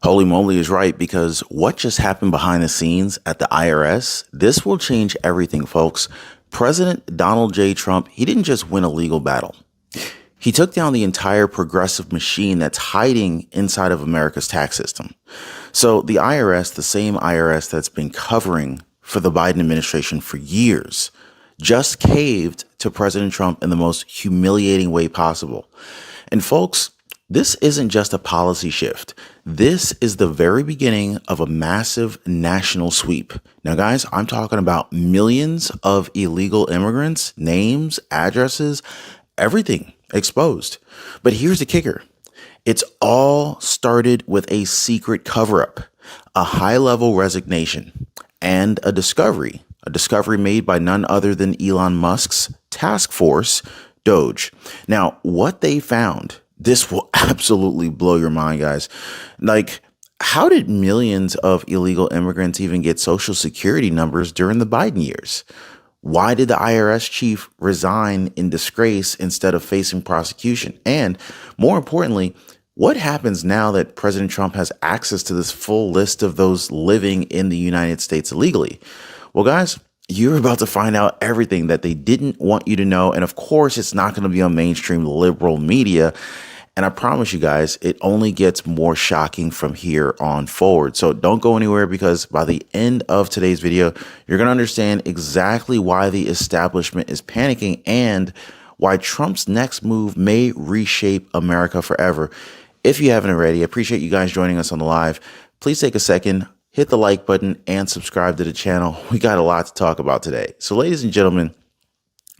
Holy moly is right, because what just happened behind the scenes at the IRS, this will change everything, folks. President Donald J. Trump, he didn't just win a legal battle. He took down the entire progressive machine that's hiding inside of America's tax system. So the IRS, the same IRS that's been covering for the Biden administration for years, just caved to President Trump in the most humiliating way possible. And folks, this isn't just a policy shift. This is the very beginning of a massive national sweep. Now, guys, I'm talking about millions of illegal immigrants, names, addresses, everything exposed. But here's the kicker. It's all started with a secret cover-up, a high-level resignation, and a discovery made by none other than Elon Musk's task force, DOGE. Now, what they found, this will absolutely blow your mind, guys. Like, how did millions of illegal immigrants even get Social Security numbers during the Biden years? Why did the IRS chief resign in disgrace instead of facing prosecution? And more importantly, what happens now that President Trump has access to this full list of those living in the United States illegally? Well, guys, you're about to find out everything that they didn't want you to know. And of course, it's not going to be on mainstream liberal media. And I promise you guys, it only gets more shocking from here on forward. So don't go anywhere, because by the end of today's video, you're going to understand exactly why the establishment is panicking and why Trump's next move may reshape America forever. If you haven't already, I appreciate you guys joining us on the live. Please take a second, hit the like button, and subscribe to the channel. We got a lot to talk about today. So ladies and gentlemen,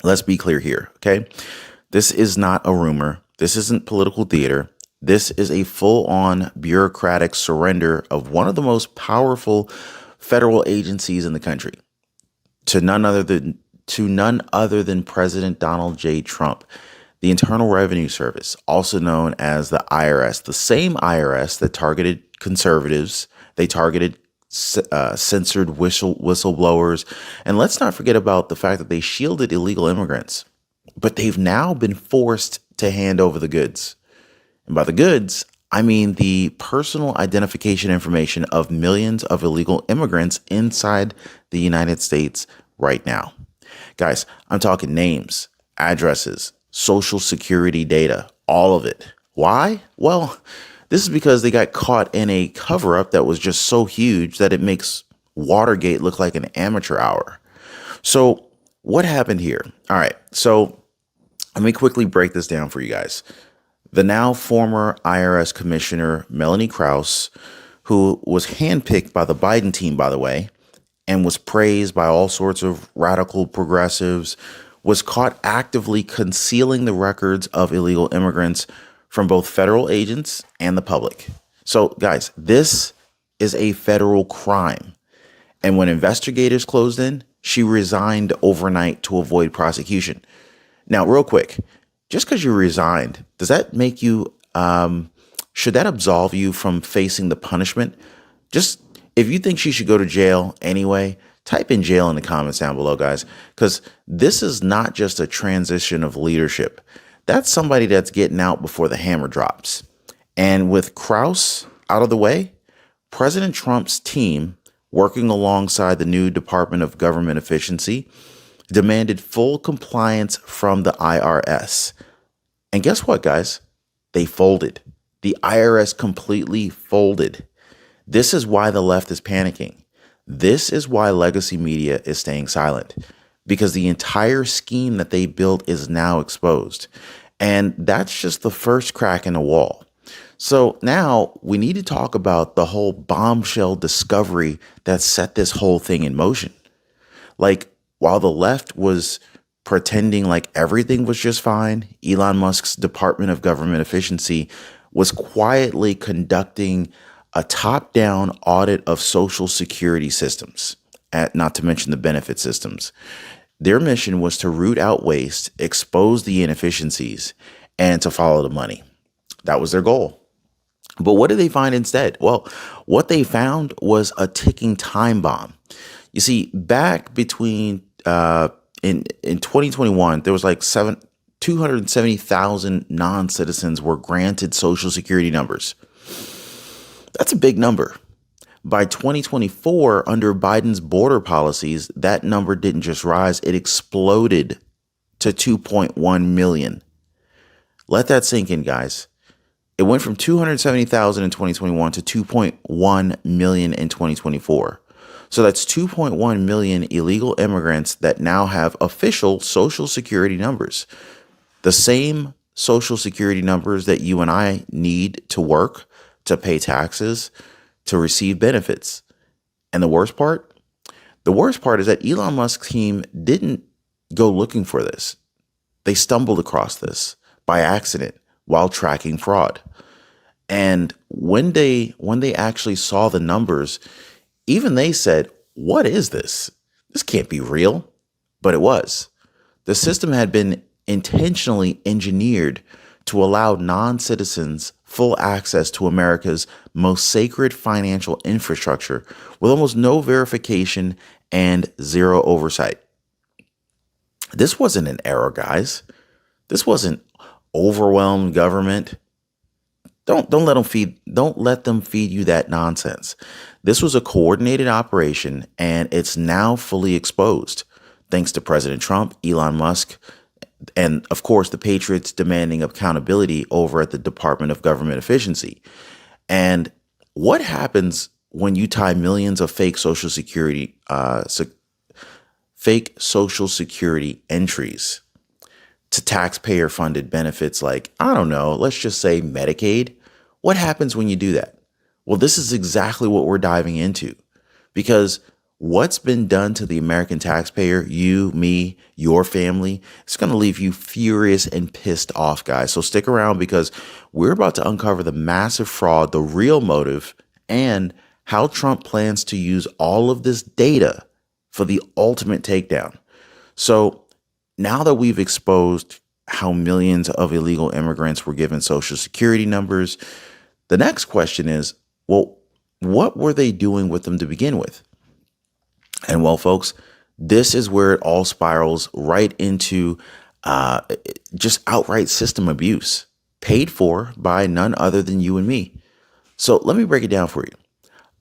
let's be clear here, okay? This is not a rumor. This isn't political theater. This is a full-on bureaucratic surrender of one of the most powerful federal agencies in the country to none other than President Donald J. Trump. The Internal Revenue Service, also known as the IRS, the same IRS that targeted conservatives, they targeted censored whistleblowers. And let's not forget about the fact that they shielded illegal immigrants. But they've now been forced to hand over the goods. And by the goods, I mean the personal identification information of millions of illegal immigrants inside the United States right now. Guys, I'm talking names, addresses, social security data, all of it. Why? Well, this is because they got caught in a cover-up that was just so huge that it makes Watergate look like an amateur hour. So what happened here? All right, so let me quickly break this down for you guys. The now former IRS Commissioner, Melanie Krause, who was handpicked by the Biden team, by the way, and was praised by all sorts of radical progressives, was caught actively concealing the records of illegal immigrants from both federal agents and the public. So, guys, this is a federal crime. And when investigators closed in, she resigned overnight to avoid prosecution. Now, real quick, just because you resigned, does that make you, should that absolve you from facing the punishment? Just, if you think she should go to jail anyway, type in jail in the comments down below, guys, because this is not just a transition of leadership. That's somebody that's getting out before the hammer drops. And with Krause out of the way, President Trump's team, working alongside the new Department of Government Efficiency, demanded full compliance from the IRS. And guess what, guys? They folded. The IRS completely folded. This is why the left is panicking. This is why legacy media is staying silent, because the entire scheme that they built is now exposed. And that's just the first crack in the wall. So now we need to talk about the whole bombshell discovery that set this whole thing in motion. Like, while the left was pretending like everything was just fine, Elon Musk's Department of Government Efficiency was quietly conducting a top-down audit of Social Security systems, not to mention the benefit systems. Their mission was to root out waste, expose the inefficiencies, and to follow the money. That was their goal. But what did they find instead? Well, what they found was a ticking time bomb. You see, back between in 2021, there was like 270,000 non-citizens were granted Social Security numbers. That's a big number. By 2024, under Biden's border policies, that number didn't just rise, it exploded to 2.1 million. Let that sink in, guys. It went from 270,000 in 2021 to 2.1 million in 2024. So that's 2.1 million illegal immigrants that now have official Social Security numbers. The same Social Security numbers that you and I need to work, to pay taxes, to receive benefits. And the worst part? The worst part is that Elon Musk's team didn't go looking for this. They stumbled across this by accident while tracking fraud. And when they actually saw the numbers, even they said, "What is this? This can't be real." But it was. The system had been intentionally engineered to allow non-citizens full access to America's most sacred financial infrastructure with almost no verification and zero oversight. This wasn't an error, guys. This wasn't overwhelmed government. Don't let them feed you that nonsense. This was a coordinated operation, and it's now fully exposed, thanks to President Trump, Elon Musk, and of course the patriots demanding accountability over at the Department of Government Efficiency. And what happens when you tie millions of fake Social Security entries to taxpayer funded benefits like, I don't know, let's just say Medicaid? What happens when you do that? Well, this is exactly what we're diving into, because what's been done to the American taxpayer, you, me, your family, it's going to leave you furious and pissed off, guys. So stick around, because we're about to uncover the massive fraud, the real motive, and how Trump plans to use all of this data for the ultimate takedown. So now that we've exposed how millions of illegal immigrants were given Social Security numbers, the next question is, well, what were they doing with them to begin with? And well, folks, this is where it all spirals right into just outright system abuse, paid for by none other than you and me. So let me break it down for you.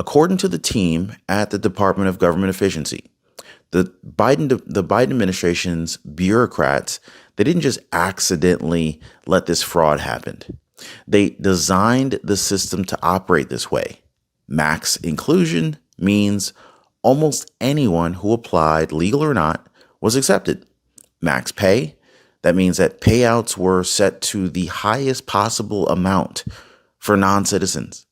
According to the team at the Department of Government Efficiency, the Biden administration's bureaucrats, they didn't just accidentally let this fraud happen. They designed the system to operate this way. Max inclusion means almost anyone who applied, legal or not, was accepted. Max pay, that means that payouts were set to the highest possible amount for non-citizens.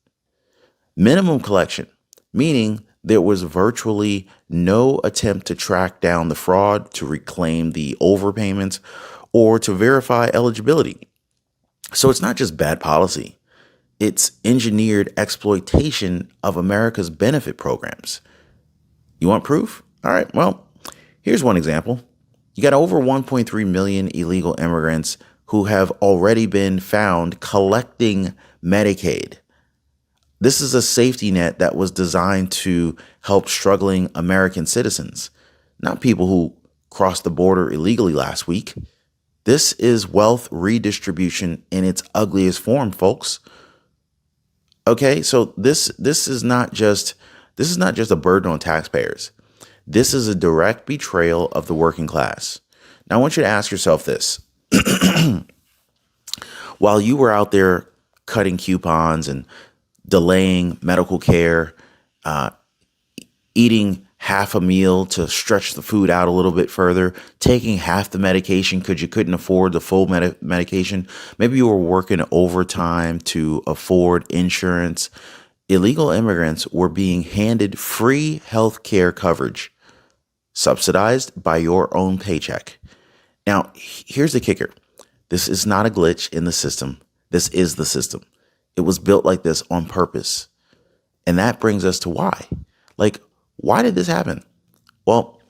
Minimum collection, meaning there was virtually no attempt to track down the fraud, to reclaim the overpayments, or to verify eligibility. So it's not just bad policy. It's engineered exploitation of America's benefit programs. You want proof? All right, well, here's one example. You got over 1.3 million illegal immigrants who have already been found collecting Medicaid. This is a safety net that was designed to help struggling American citizens, not people who crossed the border illegally last week. This is wealth redistribution in its ugliest form, folks. Okay, so this is not just a burden on taxpayers. This is a direct betrayal of the working class. Now, I want you to ask yourself this. While you were out there cutting coupons and delaying medical care, eating half a meal to stretch the food out a little bit further, taking half the medication because you couldn't afford the full medication. Maybe you were working overtime to afford insurance. Illegal immigrants were being handed free health care coverage, subsidized by your own paycheck. Now, here's the kicker. This is not a glitch in the system. This is the system. It was built like this on purpose. And that brings us to why. Like, why did this happen? Well,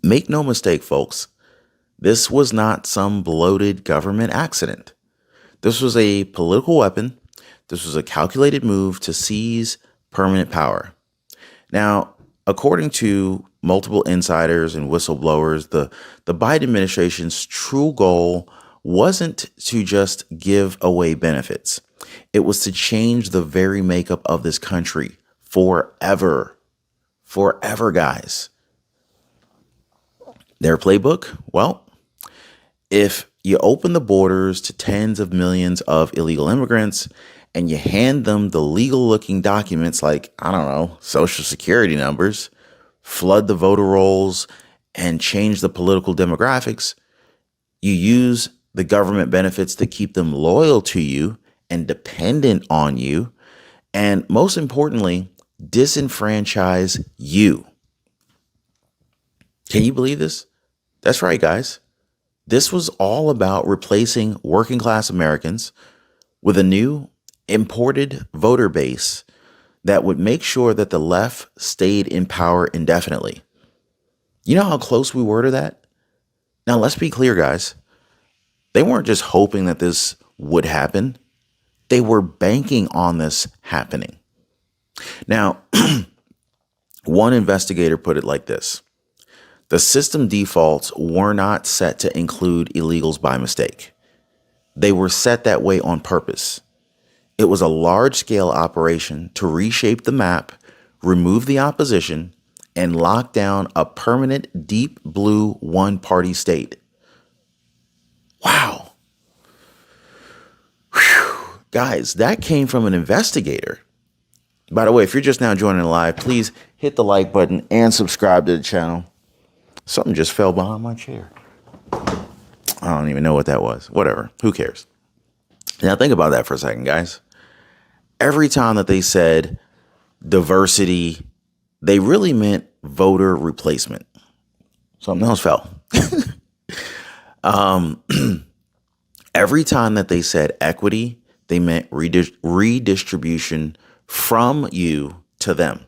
make no mistake, folks. This was not some bloated government accident. This was a political weapon. This was a calculated move to seize permanent power. Now, according to multiple insiders and whistleblowers, the Biden administration's true goal wasn't to just give away benefits. It was to change the very makeup of this country forever. Forever, guys. Their playbook? Well, if you open the borders to tens of millions of illegal immigrants and you hand them the legal looking documents like, I don't know, social security numbers, flood the voter rolls, and change the political demographics, you use the government benefits to keep them loyal to you and dependent on you, and most importantly, disenfranchise you. Can you believe this? That's right, guys. This was all about replacing working class Americans with a new imported voter base that would make sure that the left stayed in power indefinitely. You know how close we were to that? Now, let's be clear, guys. They weren't just hoping that this would happen. They were banking on this happening. Now, one investigator put it like this. The system defaults were not set to include illegals by mistake. They were set that way on purpose. It was a large-scale operation to reshape the map, remove the opposition, and lock down a permanent deep blue one-party state. Wow. Whew. Guys, that came from an investigator. By the way, if you're just now joining live, please hit the like button and subscribe to the channel. Something just fell behind my chair. I don't even know what that was. Whatever. Who cares? Now think about that for a second, guys. Every time that they said diversity, they really meant voter replacement. Something else fell. Every time that they said equity, they meant redistribution from you to them.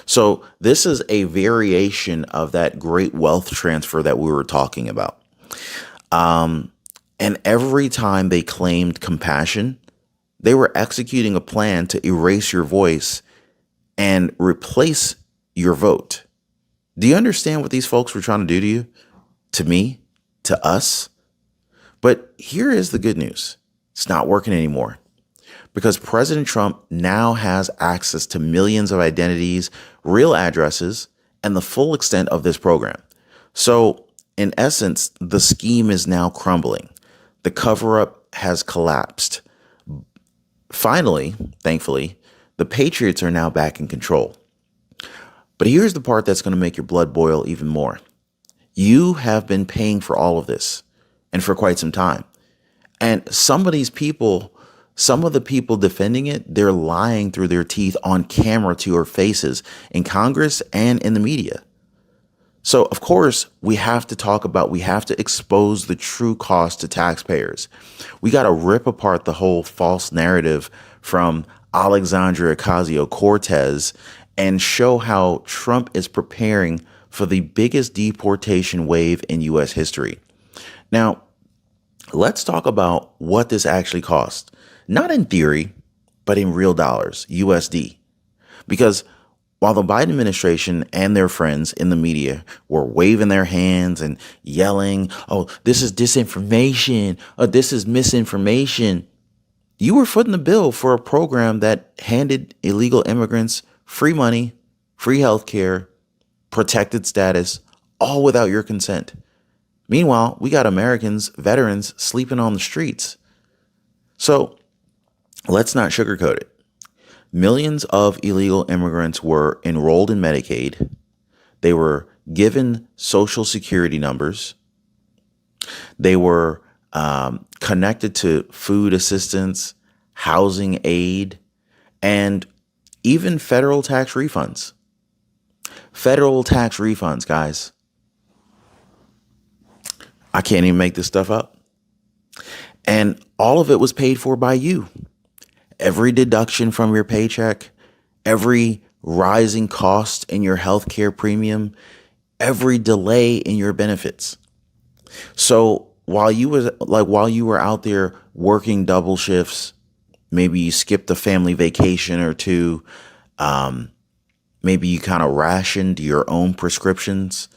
So this is a variation of that great wealth transfer that we were talking about. And every time they claimed compassion, they were executing a plan to erase your voice and replace your vote. Do you understand what these folks were trying to do to you, to me, to us? But here is the good news. It's not working anymore because President Trump now has access to millions of identities, real addresses, and the full extent of this program. So in essence, the scheme is now crumbling. The cover-up has collapsed. Finally, thankfully, the Patriots are now back in control. But here's the part that's going to make your blood boil even more. You have been paying for all of this, and for quite some time. And some of these people, some of the people defending it, they're lying through their teeth on camera to your faces in Congress and in the media. So, of course, we have to expose the true cost to taxpayers. We got to rip apart the whole false narrative from Alexandria Ocasio-Cortez and show how Trump is preparing for the biggest deportation wave in U.S. history. Now, let's talk about what this actually costs. Not in theory, but in real dollars, USD. Because while the Biden administration and their friends in the media were waving their hands and yelling, oh, this is disinformation, oh, this is misinformation, you were footing the bill for a program that handed illegal immigrants free money, free health care, protected status, all without your consent. Meanwhile, we got Americans, veterans, sleeping on the streets. So let's not sugarcoat it. Millions of illegal immigrants were enrolled in Medicaid. They were given social security numbers. They were connected to food assistance, housing aid, and even federal tax refunds. Federal tax refunds, guys. I can't even make this stuff up. And all of it was paid for by you. Every deduction from your paycheck, every rising cost in your healthcare premium, every delay in your benefits. So while you were out there working double shifts, maybe you skipped a family vacation or two, maybe you kind of rationed your own prescriptions.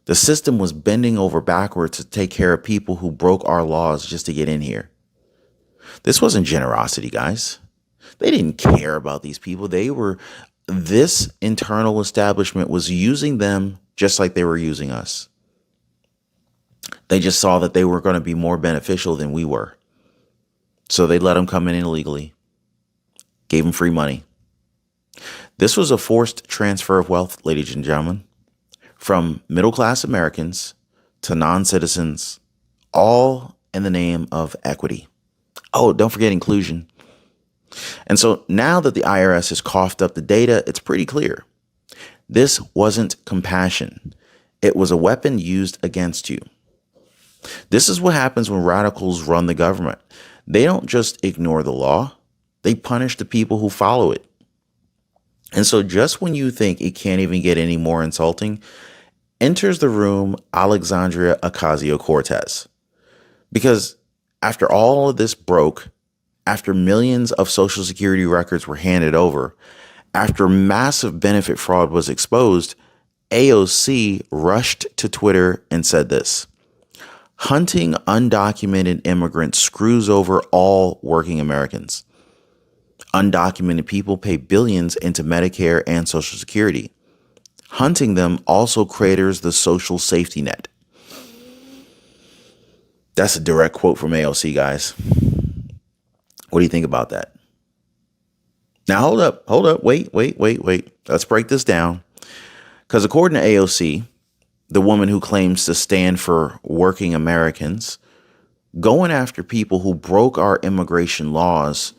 The system was bending over backwards to take care of people who broke our laws just to get in here. This wasn't generosity, guys. They didn't care about these people. This internal establishment was using them just like they were using us. They just saw that they were going to be more beneficial than we were. So they let them come in illegally, gave them free money. This was a forced transfer of wealth, ladies and gentlemen, from middle-class Americans to non-citizens, all in the name of equity. Oh, don't forget inclusion. And so now that the IRS has coughed up the data, it's pretty clear. This wasn't compassion. It was a weapon used against you. This is what happens when radicals run the government. They don't just ignore the law. They punish the people who follow it. And so just when you think it can't even get any more insulting, enters the room Alexandria Ocasio-Cortez. Because after all of this broke, after millions of Social Security records were handed over, after massive benefit fraud was exposed, AOC rushed to Twitter and said this: hunting undocumented immigrants screws over all working Americans. Undocumented people pay billions into Medicare and Social Security. Hunting them also craters the social safety net. That's a direct quote from AOC, guys. What do you think about that? Now, hold up. Wait. Let's break this down. Because according to AOC, the woman who claims to stand for working Americans, going after people who broke our immigration laws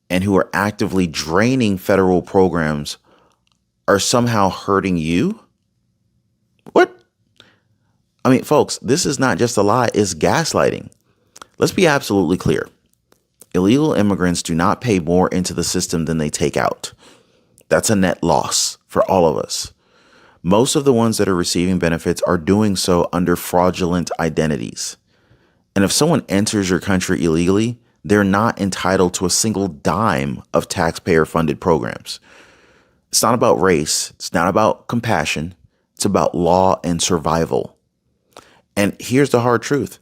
and who are actively draining federal programs are somehow hurting you? What? I mean, folks, this is not just a lie, it's gaslighting. Let's be absolutely clear. Illegal immigrants do not pay more into the system than they take out. That's a net loss for all of us. Most of the ones that are receiving benefits are doing so under fraudulent identities. And if someone enters your country illegally, they're not entitled to a single dime of taxpayer-funded programs. It's not about race. It's not about compassion. It's about law and survival. And here's the hard truth.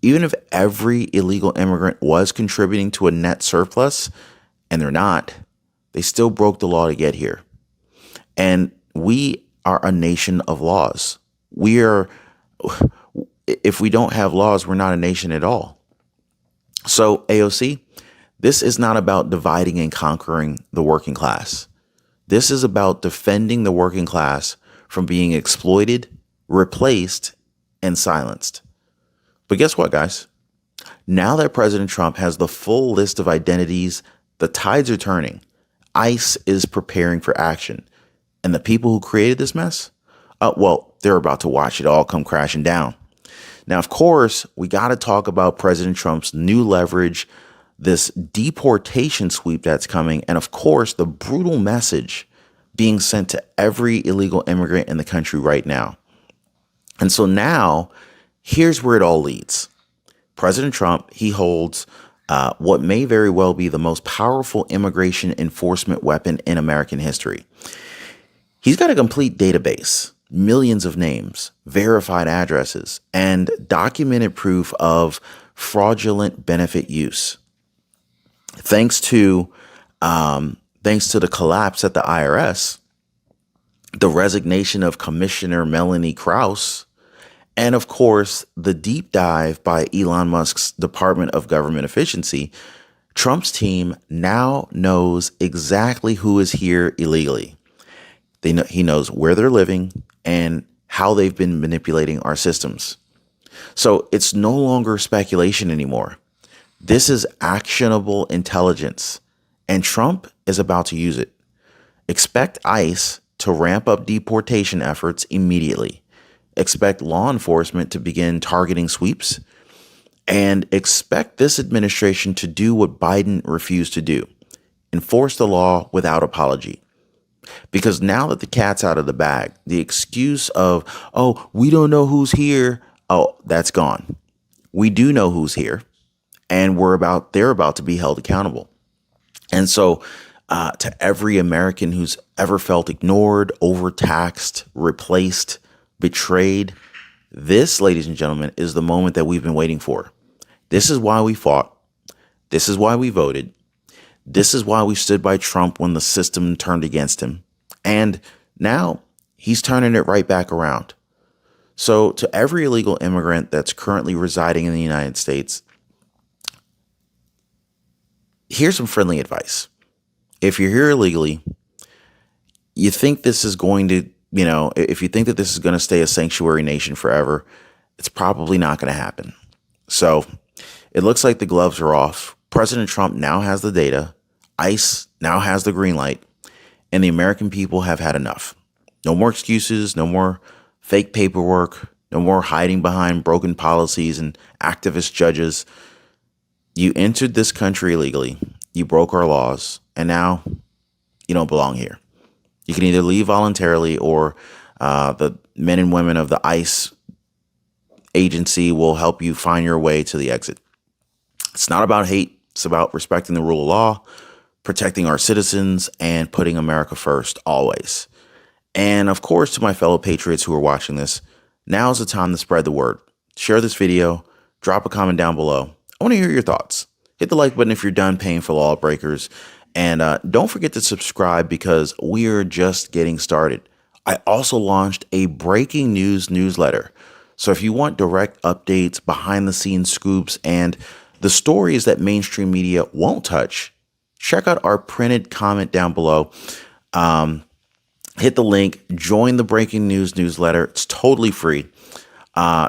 Even if every illegal immigrant was contributing to a net surplus, and they're not, they still broke the law to get here. And we are a nation of laws. If we don't have laws, we're not a nation at all. So AOC, this is not about dividing and conquering the working class. This is about defending the working class from being exploited, replaced, and silenced. But guess what, guys? Now that President Trump has the full list of identities, the tides are turning. ICE is preparing for action. And the people who created this mess, they're about to watch it all come crashing down. Now, of course, we got to talk about President Trump's new leverage, this deportation sweep that's coming, and of course, the brutal message being sent to every illegal immigrant in the country right now. And so now, here's where it all leads. President Trump, he holds what may very well be the most powerful immigration enforcement weapon in American history. He's got a complete database, millions of names, verified addresses, and documented proof of fraudulent benefit use. Thanks to the collapse at the IRS, the resignation of Commissioner Melanie Krause, and of course, the deep dive by Elon Musk's Department of Government Efficiency, Trump's team now knows exactly who is here illegally. He knows where they're living and how they've been manipulating our systems. So it's no longer speculation anymore. This is actionable intelligence, and Trump is about to use it. Expect ICE to ramp up deportation efforts immediately. Expect law enforcement to begin targeting sweeps, and expect this administration to do what Biden refused to do: enforce the law without apology. Because now that the cat's out of the bag, the excuse of, oh, we don't know who's here, that's gone. We do know who's here, and they're about to be held accountable. And so to every American who's ever felt ignored, overtaxed, replaced, betrayed, this, ladies and gentlemen, is the moment that we've been waiting for. This is why we fought. This is why we voted. This is why we stood by Trump when the system turned against him. And now he's turning it right back around. So to every illegal immigrant that's currently residing in the United States, here's some friendly advice. If you're here illegally, you think this is going to, if you think that this is going to stay a sanctuary nation forever, it's probably not going to happen. So it looks like the gloves are off. President Trump now has the data. ICE now has the green light. And the American people have had enough. No more excuses, no more fake paperwork, no more hiding behind broken policies and activist judges. You entered this country illegally. You broke our laws. And now you don't belong here. You can either leave voluntarily or the men and women of the ICE agency will help you find your way to the exit. It's not about hate. It's about respecting the rule of law, protecting our citizens, and putting America first always. And of course, to my fellow patriots who are watching this, now's the time to spread the word. Share this video, drop a comment down below. I want to hear your thoughts. Hit the like button if you're done paying for lawbreakers. And don't forget to subscribe because we are just getting started. I also launched a breaking news newsletter. So if you want direct updates, behind the scenes scoops, and the stories that mainstream media won't touch, check out our printed comment down below. Hit the link, join the breaking news newsletter. It's totally free.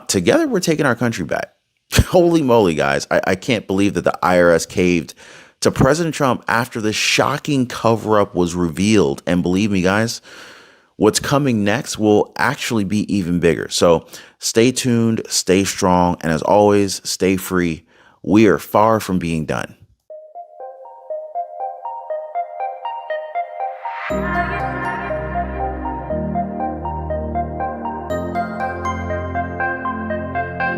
Together, we're taking our country back. Holy moly, guys. I can't believe that the IRS caved to President Trump after this shocking cover-up was revealed. And believe me, guys, what's coming next will actually be even bigger. So stay tuned, stay strong, and as always, stay free. We are far from being done.